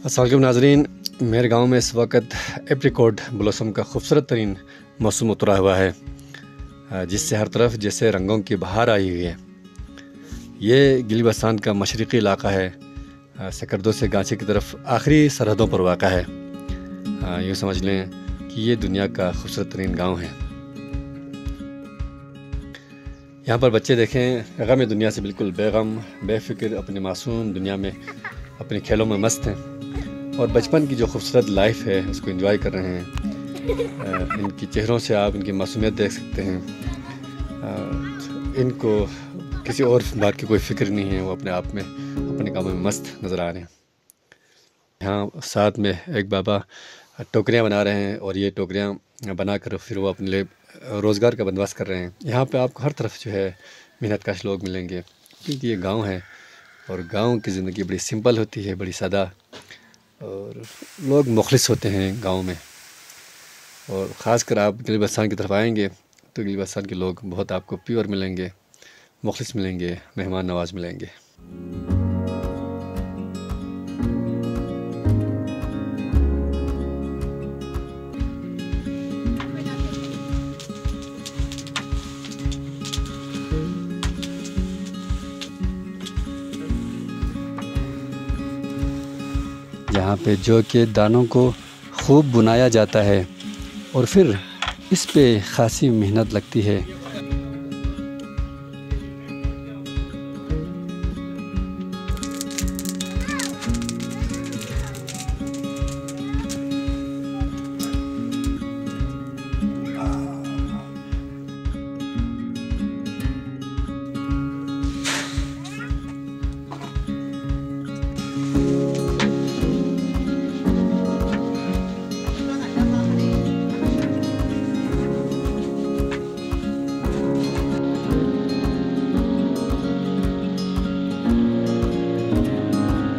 अस्सलाम वालेकुम नाज़रीन, मेरे गांव में इस वक्त एप्रिकॉट ब्लॉसम का खूबसूरत तरीन मौसम उतरा हुआ है, जिससे हर तरफ जैसे रंगों की बहार आई हुई है। ये गिलगित का मशरक़ी इलाका है, सकरदो से गांची की तरफ आखिरी सरहदों पर वाक़ा है। यूँ समझ लें कि ये दुनिया का खूबसूरत तरीन गाँव है। यहाँ पर बच्चे देखें गम दुनिया से बिल्कुल बेगम बेफ़िक्र अपनी मासूम दुनिया में अपने खेलों में मस्त हैं और बचपन की जो खूबसूरत लाइफ है उसको एंजॉय कर रहे हैं। इनकी चेहरों से आप इनकी मासूमियत देख सकते हैं। इनको किसी और बात की कोई फ़िक्र नहीं है, वो अपने आप में अपने कामों में मस्त नज़र आ रहे हैं। यहाँ साथ में एक बाबा टोकरियाँ बना रहे हैं और ये टोकरियाँ बनाकर फिर वो अपने लिए रोज़गार का बंदोबस्त कर रहे हैं। यहाँ पे आपको हर तरफ जो है मेहनतकश लोग मिलेंगे, क्योंकि ये गांव है और गांव की ज़िंदगी बड़ी सिंपल होती है, बड़ी सादा, और लोग मुखलिस होते हैं गांव में। और ख़ासकर आप गिलगित की तरफ आएंगे तो गिलगित के लोग बहुत आपको प्योर मिलेंगे, मुखलिस मिलेंगे, मेहमान नवाज मिलेंगे। यहाँ पे जौ के दानों को खूब बुनाया जाता है और फिर इस पे खासी मेहनत लगती है।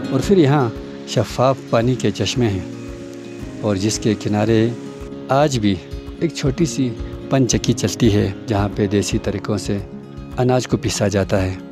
और फिर यहाँ शफ़ाफ पानी के चश्मे हैं और जिसके किनारे आज भी एक छोटी सी पनचक्की चलती है, जहाँ पे देसी तरीक़ों से अनाज को पीसा जाता है।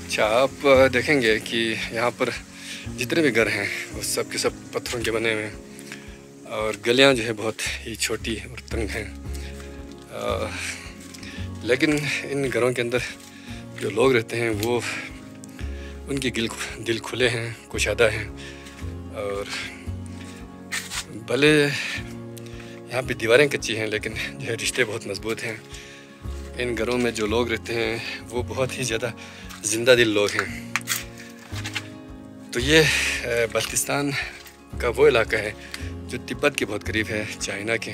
अच्छा, आप देखेंगे कि यहाँ पर जितने भी घर हैं वो सब के सब पत्थरों के बने हुए हैं और गलियाँ जो है बहुत ही छोटी और तंग हैं। लेकिन इन घरों के अंदर जो लोग रहते हैं वो उनके दिल खुले हैं, कुशादा हैं, और भले यहाँ पे दीवारें कच्ची हैं लेकिन जो है रिश्ते बहुत मजबूत हैं। इन घरों में जो लोग रहते हैं वो बहुत ही ज़्यादा ज़िंदा दिल लोग हैं। तो ये बल्तिस्तान का वो इलाका है जो तिब्बत के बहुत करीब है, चाइना के,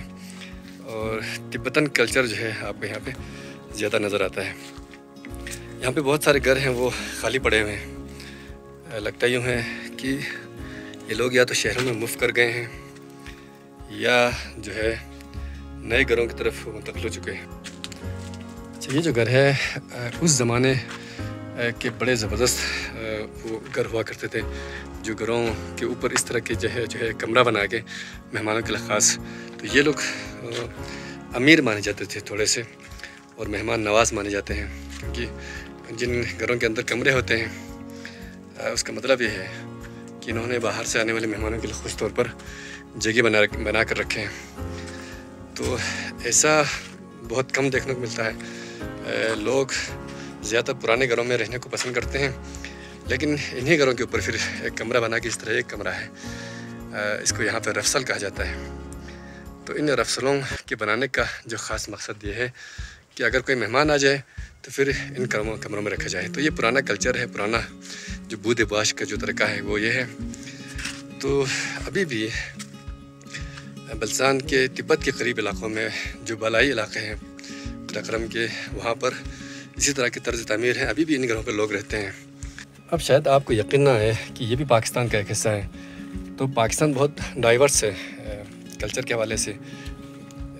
और तिब्बतन कल्चर जो है आपको यहाँ पे ज़्यादा नज़र आता है। यहाँ पे बहुत सारे घर हैं वो खाली पड़े हुए हैं। लगता यूँ है कि ये लोग या तो शहरों में मूव कर गए हैं या जो है नए घरों की तरफ मुंतकिल हो चुके हैं। अच्छा, ये जो घर है उस ज़माने के बड़े ज़बरदस्त वो घर हुआ करते थे, जो घरों के ऊपर इस तरह के जो है कमरा बना के मेहमानों के लिए ख़ास। तो ये लोग अमीर माने जाते थे थोड़े से, और मेहमान नवाज माने जाते हैं, क्योंकि जिन घरों के अंदर कमरे होते हैं उसका मतलब ये है कि इन्होंने बाहर से आने वाले मेहमानों के लिए ख़ुश तौर पर जगह बना कर रखे हैं। तो ऐसा बहुत कम देखने को मिलता है। लोग ज़्यादा पुराने घरों में रहने को पसंद करते हैं, लेकिन इन्हीं घरों के ऊपर फिर एक कमरा बना के, इस तरह एक कमरा है, इसको यहाँ पर रफसल कहा जाता है। तो इन रफसलों के बनाने का जो ख़ास मकसद ये है कि अगर कोई मेहमान आ जाए तो फिर इन कमरों में रखा जाए। तो ये पुराना कल्चर है, पुराना जो बूद बाश का जो तरीका है वो ये है। तो अभी भी बल्सान के तिब्बत के करीब इलाक़ों में जो बालाई इलाक़े हैं कराकरम के, वहाँ पर इसी तरह की तर्ज तामीर है। अभी भी इन घरों पर लोग रहते हैं। अब शायद आपको यकीन ना है कि ये भी पाकिस्तान का एक हिस्सा है। तो पाकिस्तान बहुत डाइवर्स है कल्चर के हवाले से,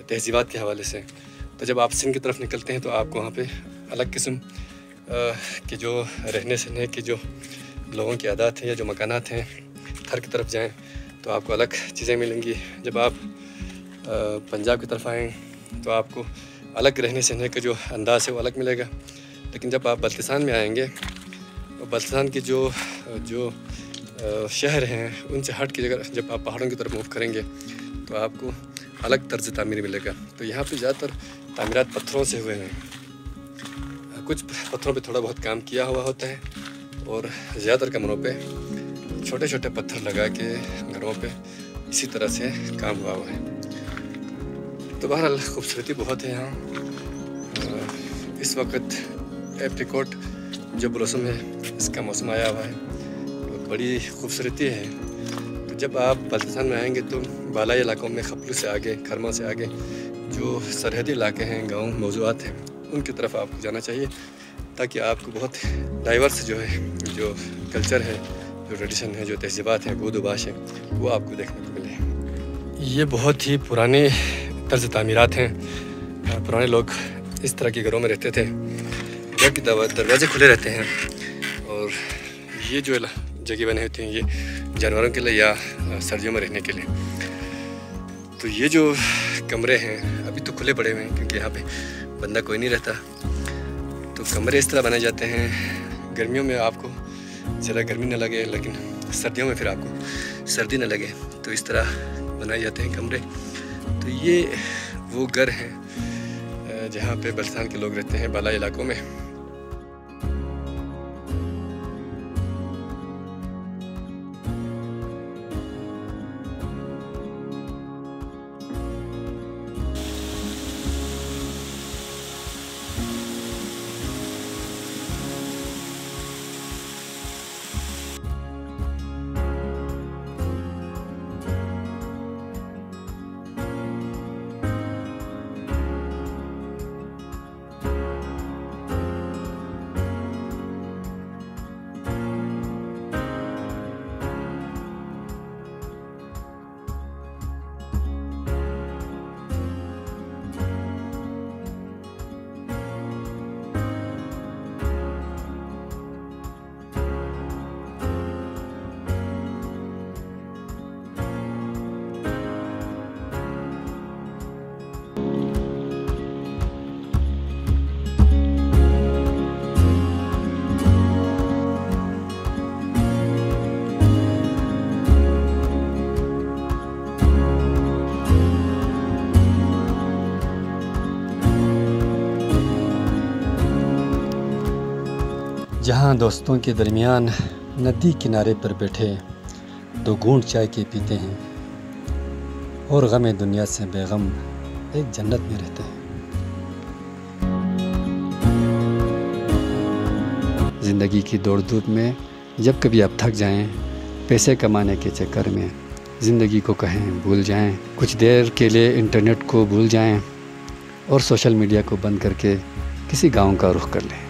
तहज़ीबात के हवाले से। तो जब आप सिंध की तरफ निकलते हैं तो आपको वहाँ पे अलग किस्म के जो रहने सहने की जो लोगों की आदत है या जो मकानात हैं, थर की तरफ जाएं तो आपको अलग चीज़ें मिलेंगी। जब आप पंजाब की तरफ आएँ तो आपको अलग रहने सहने का जो अंदाज़ है वो अलग मिलेगा। लेकिन जब आप बल्तिस्तान में आएंगे तो बल्तिस्तान के जो शहर हैं उनसे हट के जब आप पहाड़ों की तरफ मूव करेंगे तो आपको अलग तर्ज तामीर मिलेगा। तो यहाँ पे ज़्यादातर तामीरात पत्थरों से हुए हैं। कुछ पत्थरों पे थोड़ा बहुत काम किया हुआ होता है, और ज़्यादातर कमरों पे छोटे छोटे पत्थर लगा के घरों पे इसी तरह से काम हुआ है। तो बहरहाल खूबसूरती बहुत है यहाँ। इस वक्त एप्रिकॉट जो ब्लॉसम है इसका मौसम आया हुआ है, तो बड़ी खूबसूरती है। तो जब आप बल्तिस्तान में आएंगे तो बालाई इलाकों में खपलू से आगे, खरमा से आगे जो सरहदी इलाके हैं, गांव मौजूद हैं, उनकी तरफ आपको जाना चाहिए, ताकि आपको बहुत डाइवर्स जो है, जो कल्चर है, जो ट्रेडिशन है, जो तहज़ीबात हैं, बूद बाश है, वो आपको देखने को मिले। ये बहुत ही पुराने तर्ज तामीरात हैं। पुराने लोग इस तरह के घरों में रहते थे, घर के दरवाजे खुले रहते हैं, और ये जो जगह बनी होती हैं ये जानवरों के लिए या सर्दियों में रहने के लिए। तो ये जो कमरे हैं अभी तो खुले पड़े हुए हैं, क्योंकि यहाँ पे बंदा कोई नहीं रहता। तो कमरे इस तरह बनाए जाते हैं, गर्मियों में आपको ज़्यादा गर्मी न लगे, लेकिन सर्दियों में फिर आपको सर्दी न लगे, तो इस तरह बनाए जाते हैं कमरे। तो ये वो घर हैं जहाँ पे बल्तिस्तान के लोग रहते हैं, बालाई इलाकों में। जहाँ दोस्तों के दरमियान नदी किनारे पर बैठे दो घूंट चाय के पीते हैं और गम दुनिया से बेगम एक जन्नत में रहते हैं। ज़िंदगी की दौड़ धूप में जब कभी आप थक जाएं, पैसे कमाने के चक्कर में ज़िंदगी को कहें भूल जाएं, कुछ देर के लिए इंटरनेट को भूल जाएं और सोशल मीडिया को बंद करके किसी गांव का रुख कर लें।